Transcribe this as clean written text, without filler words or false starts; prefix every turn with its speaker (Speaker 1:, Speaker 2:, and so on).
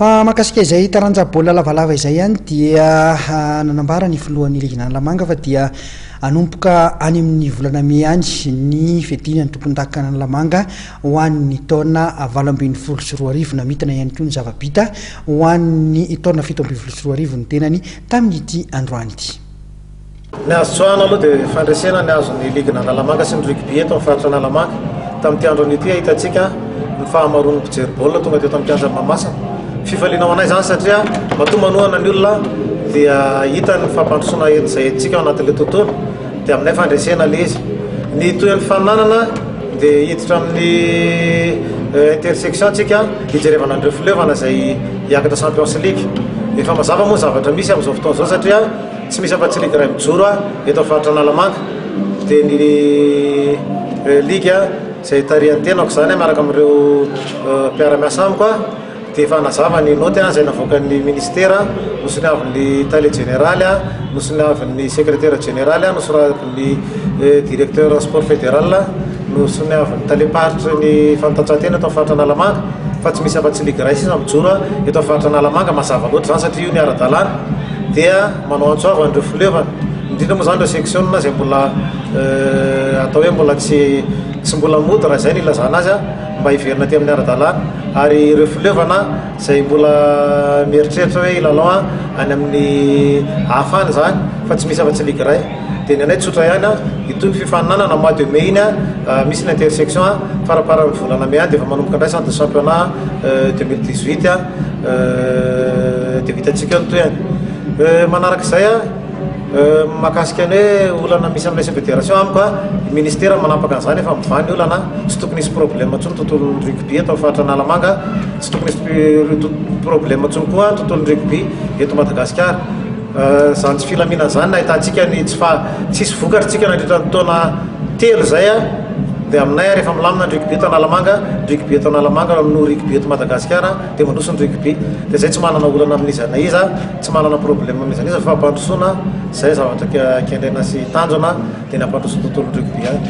Speaker 1: fa makasika izay taranja baolina lavalava izay ihany dia nanambara ny filohan'ny ligna Lamanga fa dia anompoka any amin'ny volana May any ny fedina ny tompon'ny Lamanga ho an'ny taona 2024 namitana ihany koa ny zava-bita ho an'ny taona 2024 ny tenany tamin'ity androany ity.
Speaker 2: Ny azo tsoahana aloha dia fandresena ny azo ny ligna Lamanga sy ny rugby eto amin'ny faritra Lamanga tamin'ity androany ity ahitantsika ny fahamaroan'ny mpijery baolina tonga teto amin'ny kianja Mahamasina. Fifaliana ho anay zany satria matoa manohana ny olona dia hita ny fampandrosoana izay entsika ao anatin'ilay tontolo dia aminay fandresena ilay izy. Ny tohan'ny fananana dia hiditra amin'ny intersection antsika hijerevana an'ireo filevana izay hiakatra Champions League. Efa mazava moa zavatra misy amin'izao fotoana izao satria tsy misy afa-tsy ligue iray mijoro eto amin'ny faritra Lamanga dia ny ligue izay tarihan'ny tenako izany miaraka amin'ireo mpiara-miasa amiko dia efa nazava ny note izay navoakan'ny ministera nosoniavin'ny tale général nosoniavin'ny secrétaire général nosoniavin'ny directeur sport fédéral nosoniavin'ny taleparitry ny fanotanjahantena eto amin'ny faritra Lamanga fa tsy misy afa-tsy ligue iray sisa mijoro eto amin'ny faritra Lamanga mazava loatra zany satria io ny ara-dalàna dia manao antsoava an'ireo filevana indrindra moa zany ireo section izay mbola atao hoe mbola tsy mbola mody raha izay ny ilazana azy mba hiverina aty amin'ny ara-dalàna ary ireo filevana izay mbola mieritreritra hoe ilalao any amin'ny hafany zany fa tsy misy afa-tsy ligue iray dia ny anay tsotra ihany itony fifaninanana mois de mai iny misy ny intersection faraparan'ny volana May dia efa manomboka indray centre de championnat 2018 dia vitantsika ny toyany. Manaraka izay makasika ny hoe olana misy amin'ilay fédération amiko ministera manampaka an'izany efa mivany olana tsy tokony hisy problème ntsony tontolon'ny rugby eto amin'ny faritra Lamanga tsy tokony hisy problème ntsony koa tontolon'ny rugby eto Madagasikara. Zany tsy filamina zany nahitantsika ny tsisy vokatritsika nandritra ny taona 3 zay dia aminay rehefa milamina ny rugby eto Lamanga rugby eto Lamanga no rugby eto Madagasikara dia mandroso ny rugby dia zay tsy manana olana amin'izana iza tsy manana problème amin'izana iza fa fampandrosoana zay zavatra kendrena sy tanjona dia nampandroso tontolon'ny rugby any.